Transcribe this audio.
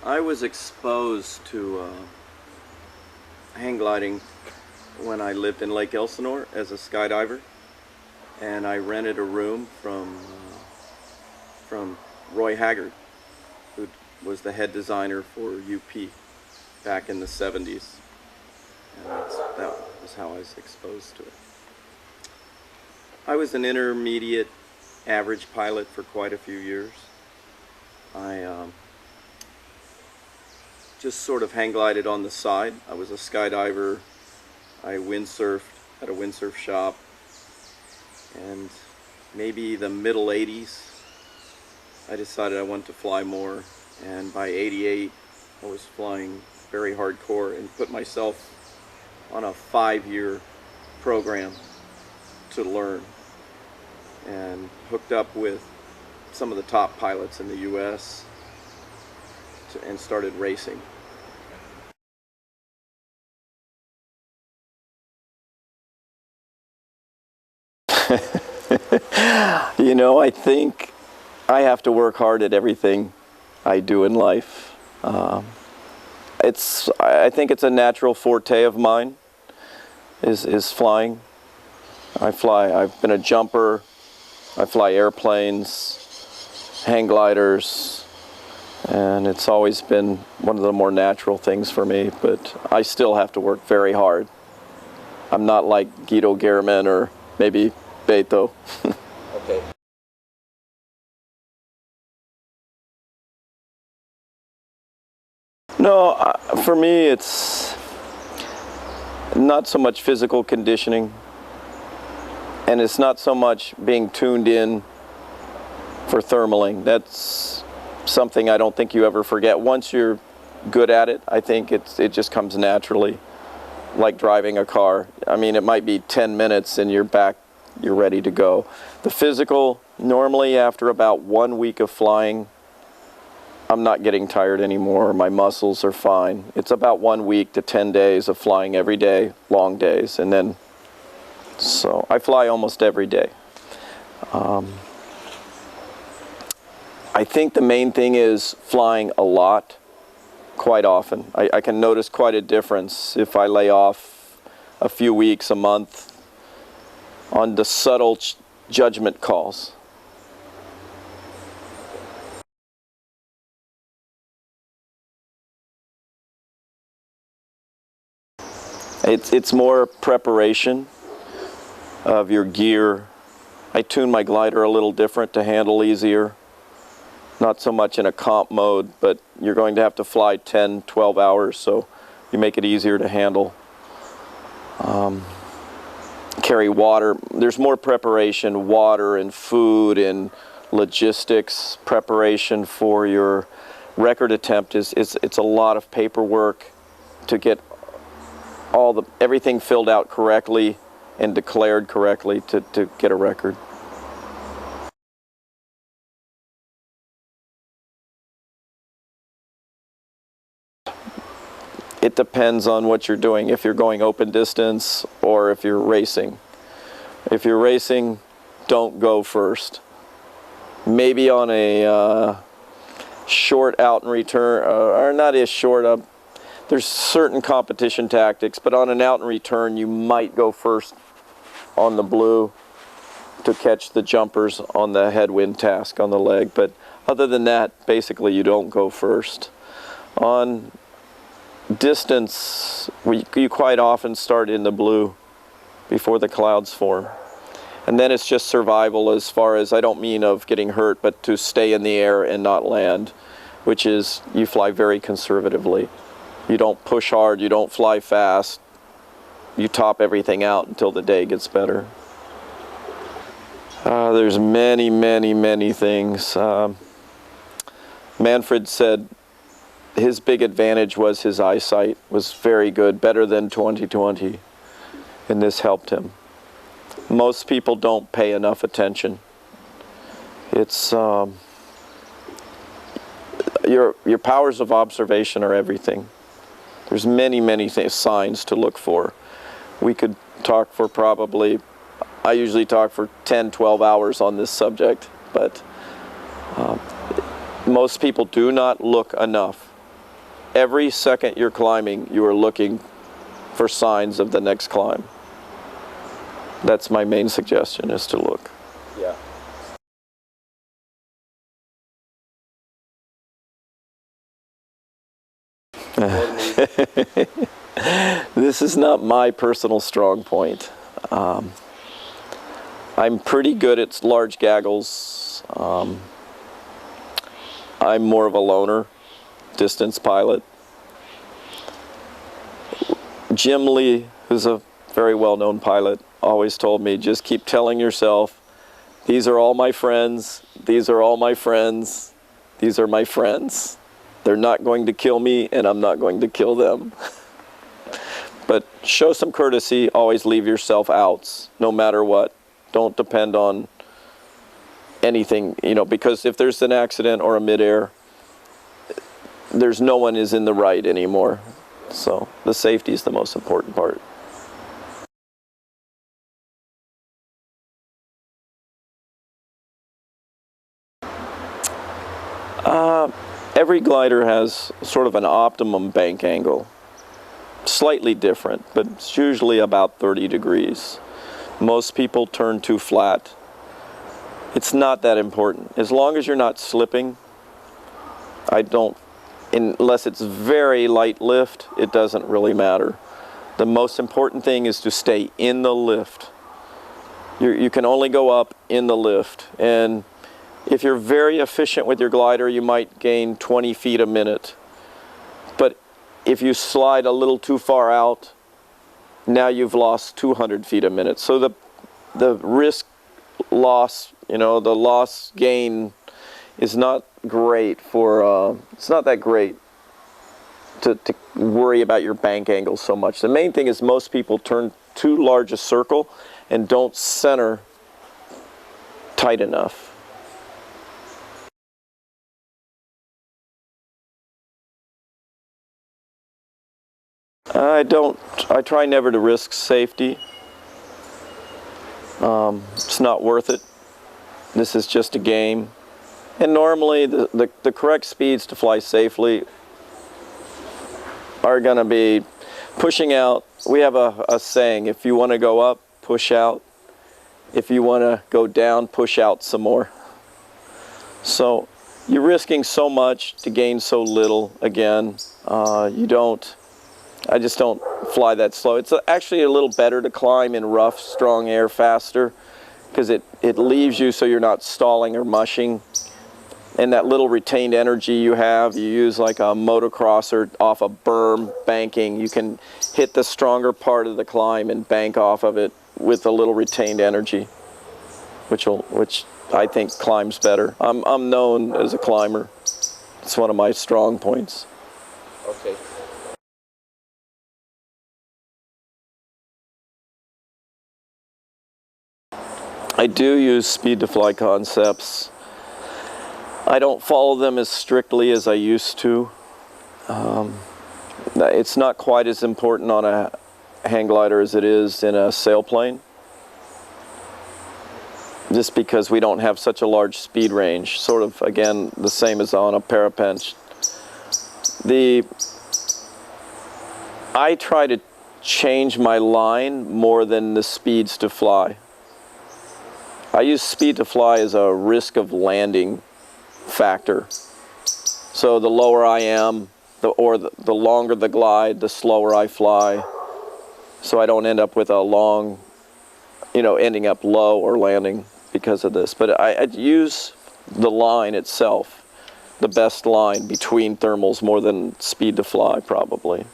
I was exposed to hang gliding when I lived in Lake Elsinore as a skydiver, and I rented a room from Roy Haggard, who was the head designer for UP back in the 70s, and that was how I was exposed to it. I was an intermediate average pilot for quite a few years. I just sort of hang glided on the side. I was a skydiver. I windsurfed at a windsurf shop, and maybe the middle 80s I decided I wanted to fly more, and by 88 I was flying very hardcore and put myself on a 5-year program to learn, and hooked up with some of the top pilots in the US and started racing. You know, I think I have to work hard at everything I do in life. I think it's a natural forte of mine, is flying. I've been a jumper, I fly airplanes, hang gliders, and it's always been one of the more natural things for me, but I still have to work very hard. I'm not like Guido German or maybe Beto. Okay. No, for me it's not so much physical conditioning, and it's not so much being tuned in for thermaling. That's something I don't think you ever forget. Once you're good at it, I think it just comes naturally, like driving a car. I mean, it might be 10 minutes and you're back, you're ready to go. The physical, normally after about 1 week of flying, I'm not getting tired anymore. My muscles are fine. It's about 1 week to 10 days of flying every day, long days, and then, so I fly almost every day. I think the main thing is flying a lot, quite often. I can notice quite a difference if I lay off a few weeks, a month, on the subtle judgment calls. It's more preparation of your gear. I tune my glider a little different to handle easier. Not so much in a comp mode, but you're going to have to fly 10, 12 hours, so you make it easier to handle. Carry water. There's more preparation, water and food and logistics. Preparation for your record attempt it's a lot of paperwork to get everything filled out correctly and declared correctly to get a record. It depends on what you're doing, if you're going open distance or if you're racing. If you're racing, don't go first. Maybe on a short out and return, or not as short, there's certain competition tactics, but on an out and return you might go first on the blue to catch the jumpers on the headwind task on the leg. But other than that, basically you don't go first. On distance, you quite often start in the blue before the clouds form. And then it's just survival, as far as, I don't mean of getting hurt, but to stay in the air and not land, which is you fly very conservatively. You don't push hard, you don't fly fast. You top everything out until the day gets better. There's many, many, many things. Manfred said his big advantage was his eyesight was very good, better than 20/20, and this helped him. Most people don't pay enough attention. It's your powers of observation are everything. There's many, many signs to look for. We could talk for probably, I usually talk for 10, 12 hours on this subject, but most people do not look enough every second you're climbing, you are looking for signs of the next climb. That's my main suggestion, is to look. Yeah. This is not my personal strong point. I'm pretty good at large gaggles. I'm more of a loner, distance pilot. Jim Lee, who's a very well-known pilot, always told me, just keep telling yourself, these are all my friends, these are all my friends, these are my friends. They're not going to kill me, and I'm not going to kill them. But show some courtesy, always leave yourself outs, no matter what. Don't depend on anything, you know, because if there's an accident or a midair, there's no one is in the right anymore. So the safety is the most important part. Every glider has sort of an optimum bank angle. Slightly different, but it's usually about 30 degrees. Most people turn too flat. It's not that important. As long as you're not slipping, unless it's very light lift, it doesn't really matter. The most important thing is to stay in the lift. You can only go up in the lift. And if you're very efficient with your glider, you might gain 20 feet a minute. But if you slide a little too far out, now you've lost 200 feet a minute. So the risk loss, you know, the loss gain is not great for, it's not that great to worry about your bank angle so much. The main thing is most people turn too large a circle and don't center tight enough. I try never to risk safety. It's not worth it. This is just a game. And normally the correct speeds to fly safely are going to be pushing out. We have a saying, if you want to go up, push out. If you want to go down, push out some more. So you're risking so much to gain so little again. I just don't fly that slow. It's actually a little better to climb in rough, strong air faster because it leaves you so you're not stalling or mushing. And that little retained energy you have, you use like a motocrosser off a berm banking, you can hit the stronger part of the climb and bank off of it with a little retained energy, which I think climbs better. I'm known as a climber. It's one of my strong points. Okay. I do use speed to fly concepts. I don't follow them as strictly as I used to. It's not quite as important on a hang glider as it is in a sailplane, just because we don't have such a large speed range. Sort of, again, the same as on a parapente. I try to change my line more than the speeds to fly. I use speed to fly as a risk of landing factor. So the lower I am, the longer the glide, the slower I fly. So I don't end up with a long, ending up low or landing because of this. But I use the line itself, the best line between thermals, more than speed to fly probably.